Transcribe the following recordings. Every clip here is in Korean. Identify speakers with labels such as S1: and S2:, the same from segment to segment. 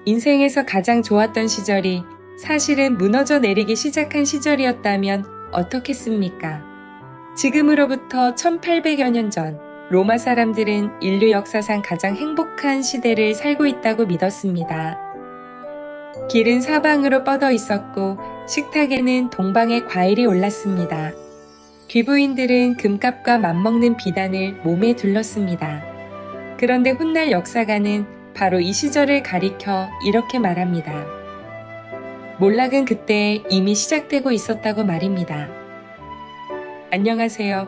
S1: 인생에서 가장 좋았던 시절이 사실은 무너져 내리기 시작한 시절이었다면 어떻겠습니까? 지금으로부터 1800여 년 전, 로마 사람들은 인류 역사상 가장 행복한 시대를 살고 있다고 믿었습니다. 길은 사방으로 뻗어 있었고 식탁에는 동방의 과일이 올랐습니다. 귀부인들은 금값과 맞먹는 비단을 몸에 둘렀습니다. 그런데 훗날 역사가는 바로 이 시절을 가리켜 이렇게 말합니다. 몰락은 그때 이미 시작되고 있었다고 말입니다. 안녕하세요.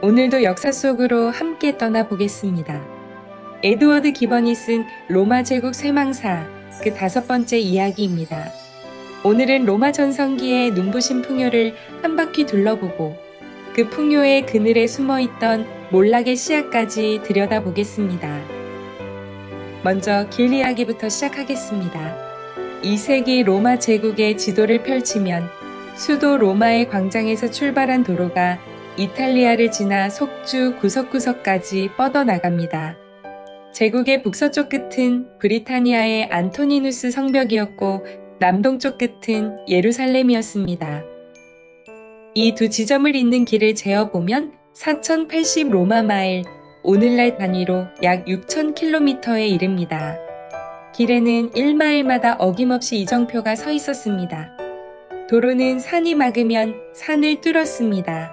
S1: 오늘도 역사 속으로 함께 떠나보겠습니다. 에드워드 기번이 쓴 로마 제국 쇠망사 그 5번째 이야기입니다. 오늘은 로마 전성기의 눈부신 풍요를 한 바퀴 둘러보고 그 풍요의 그늘에 숨어있던 몰락의 씨앗까지 들여다보겠습니다. 먼저 길 이야기부터 시작하겠습니다. 2세기 로마 제국의 지도를 펼치면 수도 로마의 광장에서 출발한 도로가 이탈리아를 지나 속주 구석구석까지 뻗어나갑니다. 제국의 북서쪽 끝은 브리타니아의 안토니누스 성벽이었고 남동쪽 끝은 예루살렘이었습니다. 이 두 지점을 잇는 길을 재어보면 4080 로마 마일, 오늘날 단위로 약 6000km에 이릅니다. 길에는 1마일마다 어김없이 이정표가 서 있었습니다. 도로는 산이 막으면 산을 뚫었습니다.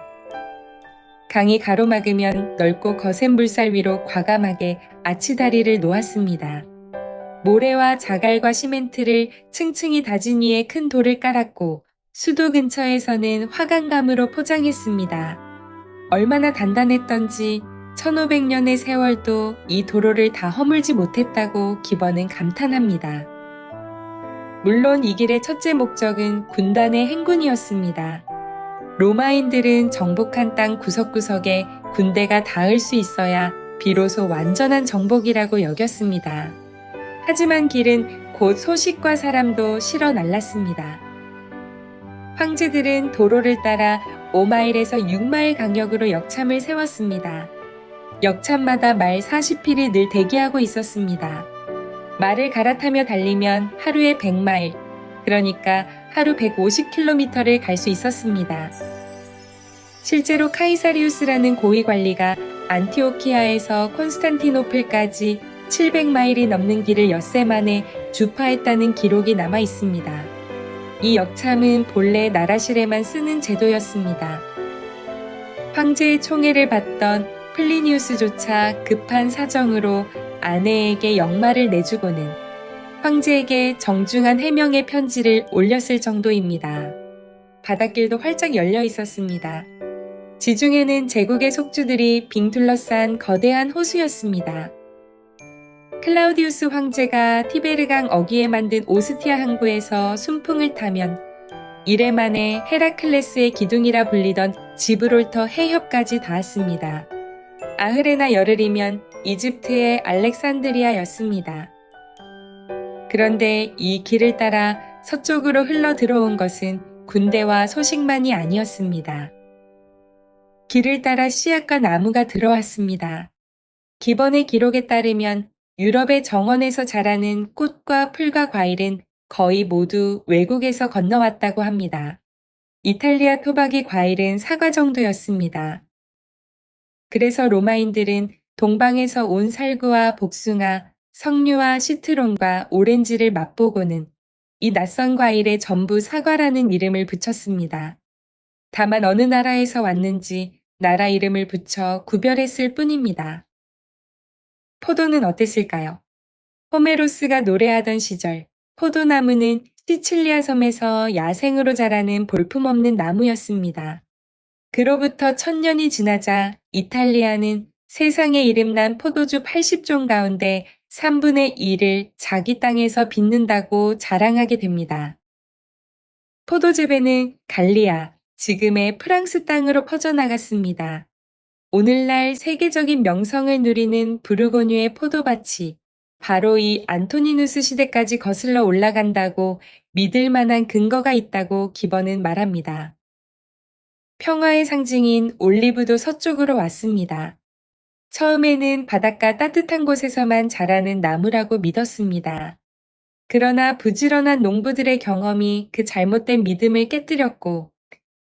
S1: 강이 가로막으면 넓고 거센 물살 위로 과감하게 아치다리를 놓았습니다. 모래와 자갈과 시멘트를 층층이 다진 위에 큰 돌을 깔았고 수도 근처에서는 화강감으로 포장했습니다. 얼마나 단단했던지 1500년의 세월도 이 도로를 다 허물지 못했다고 기번은 감탄합니다. 물론 이 길의 첫째 목적은 군단의 행군이었습니다. 로마인들은 정복한 땅 구석구석에 군대가 닿을 수 있어야 비로소 완전한 정복이라고 여겼습니다. 하지만 길은 곧 소식과 사람도 실어 날랐습니다. 황제들은 도로를 따라 5마일에서 6마일 간격으로 역참을 세웠습니다. 역참마다 말 40필이 늘 대기하고 있었습니다. 말을 갈아타며 달리면 하루에 100마일, 그러니까 하루 150km를 갈 수 있었습니다. 실제로 카이사리우스라는 고위 관리가 안티오키아에서 콘스탄티노플까지 700마일이 넘는 길을 엿새 만에 주파했다는 기록이 남아 있습니다. 이 역참은 본래 나라실에만 쓰는 제도였습니다. 황제의 총애를 받던 플리니우스조차 급한 사정으로 아내에게 역마를 내주고는 황제에게 정중한 해명의 편지를 올렸을 정도입니다. 바닷길도 활짝 열려 있었습니다. 지중해는 제국의 속주들이 빙 둘러싼 거대한 호수였습니다. 클라우디우스 황제가 티베르강 어귀에 만든 오스티아 항구에서 순풍을 타면 이래 만에 헤라클레스의 기둥이라 불리던 지브롤터 해협까지 닿았습니다. 아흐레나 열흘이면 이집트의 알렉산드리아였습니다. 그런데 이 길을 따라 서쪽으로 흘러 들어온 것은 군대와 소식만이 아니었습니다. 길을 따라 씨앗과 나무가 들어왔습니다. 기번의 기록에 따르면 유럽의 정원에서 자라는 꽃과 풀과 과일은 거의 모두 외국에서 건너왔다고 합니다. 이탈리아 토박이 과일은 사과 정도였습니다. 그래서 로마인들은 동방에서 온 살구와 복숭아, 석류와 시트론과 오렌지를 맛보고는 이 낯선 과일에 전부 사과라는 이름을 붙였습니다. 다만 어느 나라에서 왔는지 나라 이름을 붙여 구별했을 뿐입니다. 포도는 어땠을까요? 호메로스가 노래하던 시절, 포도나무는 시칠리아 섬에서 야생으로 자라는 볼품없는 나무였습니다. 그로부터 1000년이 지나자 이탈리아는 세상에 이름난 포도주 80종 가운데 3분의 1을 자기 땅에서 빚는다고 자랑하게 됩니다. 포도 재배는 갈리아, 지금의 프랑스 땅으로 퍼져나갔습니다. 오늘날 세계적인 명성을 누리는 부르고뉴의 포도밭이 바로 이 안토니누스 시대까지 거슬러 올라간다고 믿을 만한 근거가 있다고 기번은 말합니다. 평화의 상징인 올리브도 서쪽으로 왔습니다. 처음에는 바닷가 따뜻한 곳에서만 자라는 나무라고 믿었습니다. 그러나 부지런한 농부들의 경험이 그 잘못된 믿음을 깨뜨렸고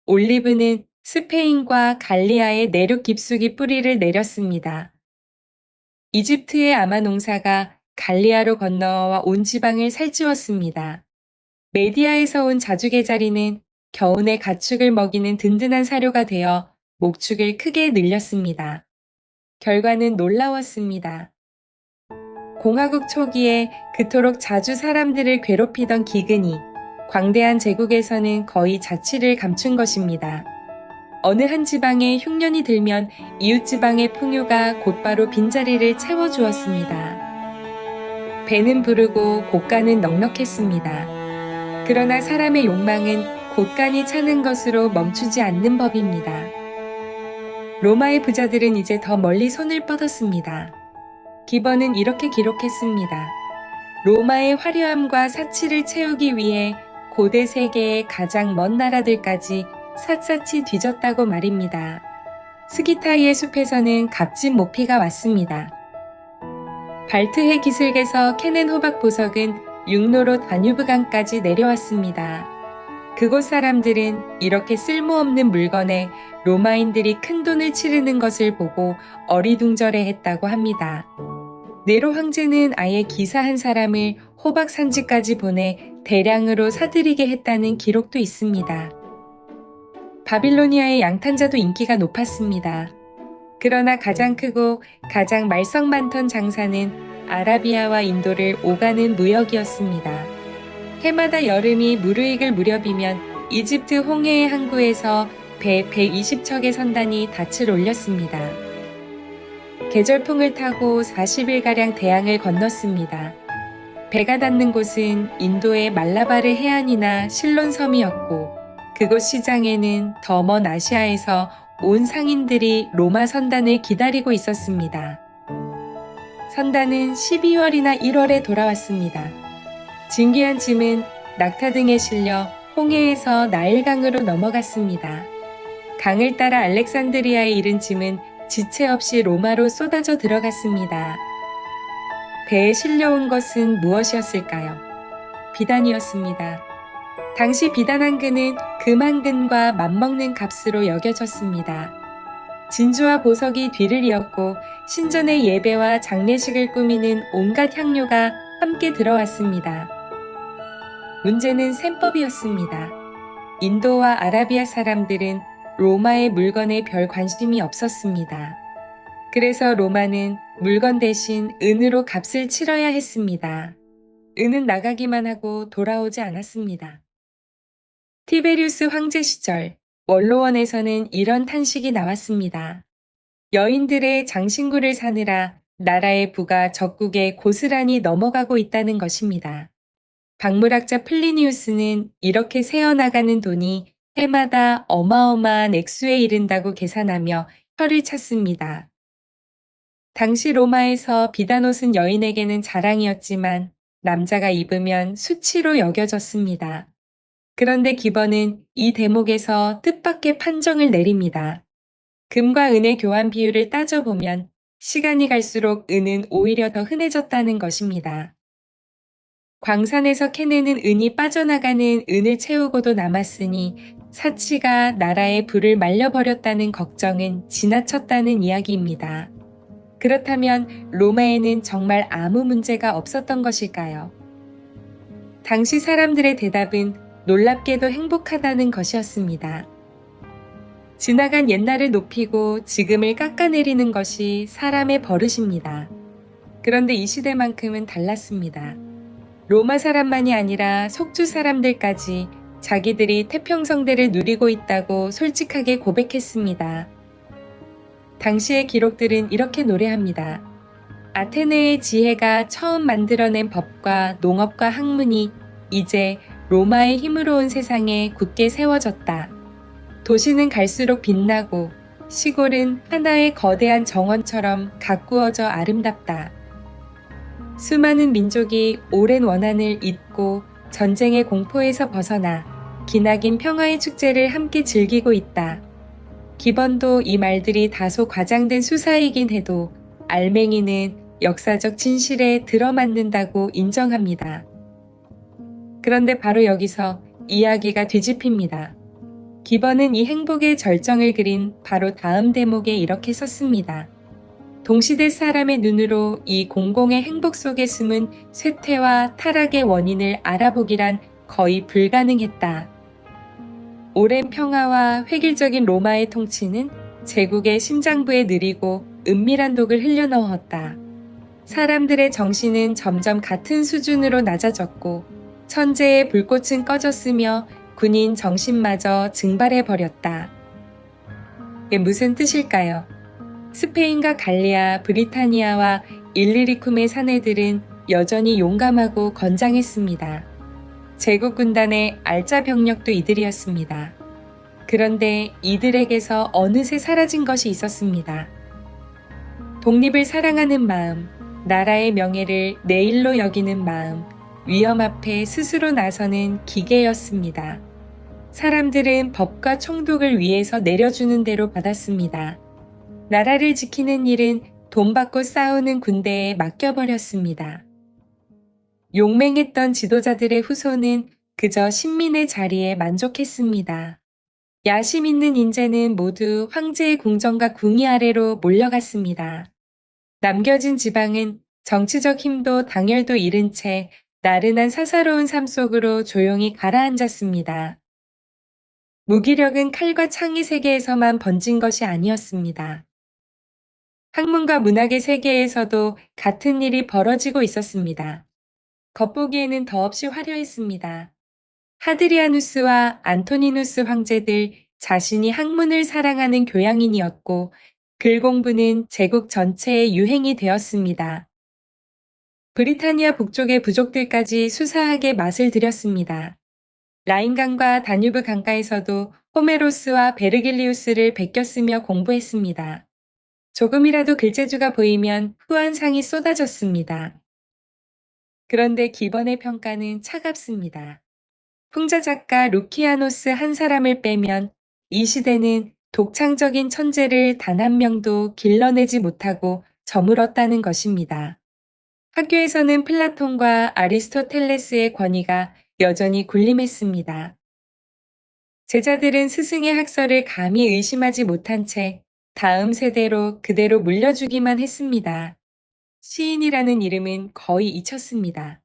S1: 올리브는 스페인과 갈리아의 내륙 깊숙이 뿌리를 내렸습니다. 이집트의 아마 농사가 갈리아로 건너와 온 지방을 살찌웠습니다. 메디아에서 온 자주개자리는 겨우내 가축을 먹이는 든든한 사료가 되어 목축을 크게 늘렸습니다. 결과는 놀라웠습니다. 공화국 초기에 그토록 자주 사람들을 괴롭히던 기근이 광대한 제국에서는 거의 자취를 감춘 것입니다. 어느 한 지방에 흉년이 들면 이웃 지방의 풍요가 곧바로 빈자리를 채워주었습니다. 배는 부르고 곳간은 넉넉했습니다. 그러나 사람의 욕망은 곳간이 차는 것으로 멈추지 않는 법입니다. 로마의 부자들은 이제 더 멀리 손을 뻗었습니다. 기번은 이렇게 기록했습니다. 로마의 화려함과 사치를 채우기 위해 고대 세계의 가장 먼 나라들까지 샅샅이 뒤졌다고 말입니다. 스기타이의 숲에서는 값진 모피가 왔습니다. 발트해 기슭에서 캐낸 호박 보석은 육로로 다뉴브강까지 내려왔습니다. 그곳 사람들은 이렇게 쓸모없는 물건에 로마인들이 큰 돈을 치르는 것을 보고 어리둥절해했다고 합니다. 네로 황제는 아예 기사 한 사람을 호박 산지까지 보내 대량으로 사들이게 했다는 기록도 있습니다. 바빌로니아의 양탄자도 인기가 높았습니다. 그러나 가장 크고 가장 말썽 많던 장사는 아라비아와 인도를 오가는 무역이었습니다. 해마다 여름이 무르익을 무렵이면 이집트 홍해의 항구에서 배 120척의 선단이 닻을 올렸습니다. 계절풍을 타고 40일가량 대양을 건넜습니다. 배가 닿는 곳은 인도의 말라바르 해안이나 실론 섬이었고 그곳 시장에는 더 먼 아시아에서 온 상인들이 로마 선단을 기다리고 있었습니다. 선단은 12월이나 1월에 돌아왔습니다. 진귀한 짐은 낙타 등에 실려 홍해에서 나일강으로 넘어갔습니다. 강을 따라 알렉산드리아에 이른 짐은 지체 없이 로마로 쏟아져 들어갔습니다. 배에 실려온 것은 무엇이었을까요? 비단이었습니다. 당시 비단 한 근은 금 한 근과 맞먹는 값으로 여겨졌습니다. 진주와 보석이 뒤를 이었고 신전의 예배와 장례식을 꾸미는 온갖 향료가 함께 들어왔습니다. 문제는 셈법이었습니다. 인도와 아라비아 사람들은 로마의 물건에 별 관심이 없었습니다. 그래서 로마는 물건 대신 은으로 값을 치러야 했습니다. 은은 나가기만 하고 돌아오지 않았습니다. 티베리우스 황제 시절 원로원에서는 이런 탄식이 나왔습니다. 여인들의 장신구를 사느라 나라의 부가 적국에 고스란히 넘어가고 있다는 것입니다. 박물학자 플리니우스는 이렇게 새어나가는 돈이 해마다 어마어마한 액수에 이른다고 계산하며 혀를 찼습니다. 당시 로마에서 비단옷은 여인에게는 자랑이었지만 남자가 입으면 수치로 여겨졌습니다. 그런데 기번은 이 대목에서 뜻밖의 판정을 내립니다. 금과 은의 교환 비율을 따져보면 시간이 갈수록 은은 오히려 더 흔해졌다는 것입니다. 광산에서 캐내는 은이 빠져나가는 은을 채우고도 남았으니 사치가 나라의 부를 말려버렸다는 걱정은 지나쳤다는 이야기입니다. 그렇다면 로마에는 정말 아무 문제가 없었던 것일까요? 당시 사람들의 대답은 놀랍게도 행복하다는 것이었습니다. 지나간 옛날을 높이고 지금을 깎아내리는 것이 사람의 버릇입니다. 그런데 이 시대만큼은 달랐습니다. 로마 사람만이 아니라 속주 사람들까지 자기들이 태평성대를 누리고 있다고 솔직하게 고백했습니다. 당시의 기록들은 이렇게 노래합니다. 아테네의 지혜가 처음 만들어낸 법과 농업과 학문이 이제 로마의 힘으로 온 세상에 굳게 세워졌다. 도시는 갈수록 빛나고 시골은 하나의 거대한 정원처럼 가꾸어져 아름답다. 수많은 민족이 오랜 원한을 잊고 전쟁의 공포에서 벗어나 기나긴 평화의 축제를 함께 즐기고 있다. 기번도 이 말들이 다소 과장된 수사이긴 해도 알맹이는 역사적 진실에 들어맞는다고 인정합니다. 그런데 바로 여기서 이야기가 뒤집힙니다. 기버는 이 행복의 절정을 그린 바로 다음 대목에 이렇게 썼습니다. 동시대 사람의 눈으로 이 공공의 행복 속에 숨은 쇠퇴와 타락의 원인을 알아보기란 거의 불가능했다. 오랜 평화와 획일적인 로마의 통치는 제국의 심장부에 느리고 은밀한 독을 흘려넣었다. 사람들의 정신은 점점 같은 수준으로 낮아졌고 천재의 불꽃은 꺼졌으며 군인 정신마저 증발해버렸다. 이게 무슨 뜻일까요? 스페인과 갈리아, 브리타니아와 일리리쿰의 사내들은 여전히 용감하고 건장했습니다. 제국 군단의 알짜 병력도 이들이었습니다. 그런데 이들에게서 어느새 사라진 것이 있었습니다. 독립을 사랑하는 마음, 나라의 명예를 내 일로 여기는 마음, 위험 앞에 스스로 나서는 기계였습니다. 사람들은 법과 총독을 위해서 내려주는 대로 받았습니다. 나라를 지키는 일은 돈 받고 싸우는 군대에 맡겨버렸습니다. 용맹했던 지도자들의 후손은 그저 신민의 자리에 만족했습니다. 야심 있는 인재는 모두 황제의 궁정과 궁위 아래로 몰려갔습니다. 남겨진 지방은 정치적 힘도 당열도 잃은 채 나른한 사사로운 삶 속으로 조용히 가라앉았습니다. 무기력은 칼과 창의 세계에서만 번진 것이 아니었습니다. 학문과 문학의 세계에서도 같은 일이 벌어지고 있었습니다. 겉보기에는 더없이 화려했습니다. 하드리아누스와 안토니누스 황제들 자신이 학문을 사랑하는 교양인이었고 글 공부는 제국 전체의 유행이 되었습니다. 브리타니아 북쪽의 부족들까지 수사하게 맛을 들였습니다. 라인강과 다뉴브 강가에서도 호메로스와 베르길리우스를 베껴쓰며 공부했습니다. 조금이라도 글재주가 보이면 후한상이 쏟아졌습니다. 그런데 기번의 평가는 차갑습니다. 풍자 작가 루키아노스 한 사람을 빼면 이 시대는 독창적인 천재를 단 한 명도 길러내지 못하고 저물었다는 것입니다. 학교에서는 플라톤과 아리스토텔레스의 권위가 여전히 군림했습니다. 제자들은 스승의 학설을 감히 의심하지 못한 채 다음 세대로 그대로 물려주기만 했습니다. 시인이라는 이름은 거의 잊혔습니다.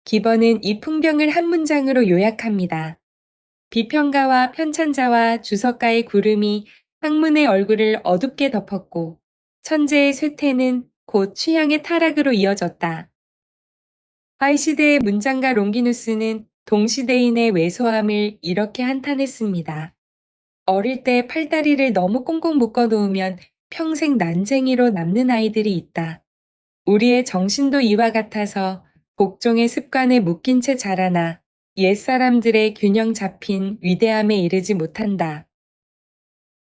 S1: 기번은 이 풍경을 한 문장으로 요약합니다. 비평가와 편찬자와 주석가의 구름이 학문의 얼굴을 어둡게 덮었고 천재의 쇠퇴는 곧 취향의 타락으로 이어졌다. 하이시대의 문장가 롱기누스는 동시대인의 왜소함을 이렇게 한탄했습니다. 어릴 때 팔다리를 너무 꽁꽁 묶어놓으면 평생 난쟁이로 남는 아이들이 있다. 우리의 정신도 이와 같아서 복종의 습관에 묶인 채 자라나 옛사람들의 균형 잡힌 위대함에 이르지 못한다.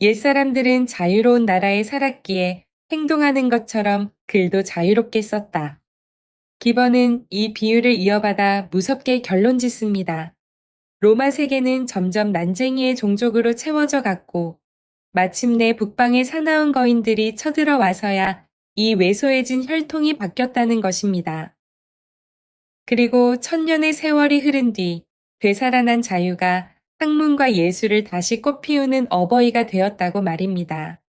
S1: 옛사람들은 자유로운 나라에 살았기에 행동하는 것처럼 글도 자유롭게 썼다. 기번은 이 비유를 이어받아 무섭게 결론 짓습니다. 로마 세계는 점점 난쟁이의 종족으로 채워져 갔고 마침내 북방의 사나운 거인들이 쳐들어와서야 이 왜소해진 혈통이 바뀌었다는 것입니다. 그리고 천년의 세월이 흐른 뒤 되살아난 자유가 학문과 예술을 다시 꽃피우는 어버이가 되었다고 말입니다.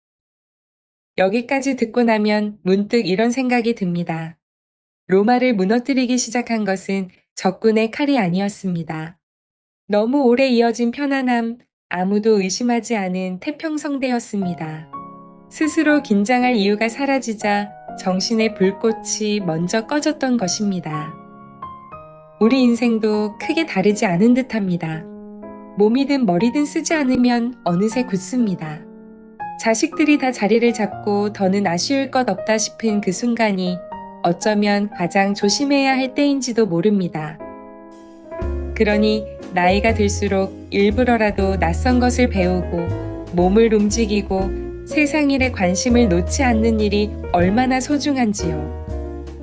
S1: 여기까지 듣고 나면 문득 이런 생각이 듭니다. 로마를 무너뜨리기 시작한 것은 적군의 칼이 아니었습니다. 너무 오래 이어진 편안함, 아무도 의심하지 않은 태평성대였습니다. 스스로 긴장할 이유가 사라지자 정신의 불꽃이 먼저 꺼졌던 것입니다. 우리 인생도 크게 다르지 않은 듯합니다. 몸이든 머리든 쓰지 않으면 어느새 굳습니다. 자식들이 다 자리를 잡고 더는 아쉬울 것 없다 싶은 그 순간이 어쩌면 가장 조심해야 할 때인지도 모릅니다. 그러니 나이가 들수록 일부러라도 낯선 것을 배우고 몸을 움직이고 세상 일에 관심을 놓지 않는 일이 얼마나 소중한지요.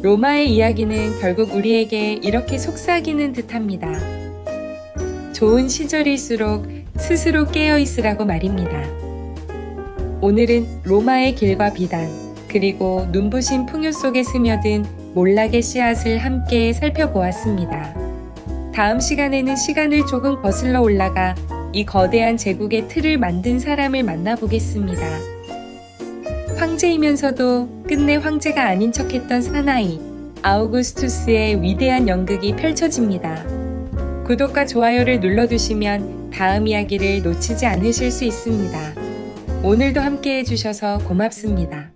S1: 로마의 이야기는 결국 우리에게 이렇게 속삭이는 듯합니다. 좋은 시절일수록 스스로 깨어있으라고 말입니다. 오늘은 로마의 길과 비단, 그리고 눈부신 풍요 속에 스며든 몰락의 씨앗을 함께 살펴보았습니다. 다음 시간에는 시간을 조금 거슬러 올라가 이 거대한 제국의 틀을 만든 사람을 만나보겠습니다. 황제이면서도 끝내 황제가 아닌 척했던 사나이 아우구스투스의 위대한 연극이 펼쳐집니다. 구독과 좋아요를 눌러두시면 다음 이야기를 놓치지 않으실 수 있습니다. 오늘도 함께 해주셔서 고맙습니다.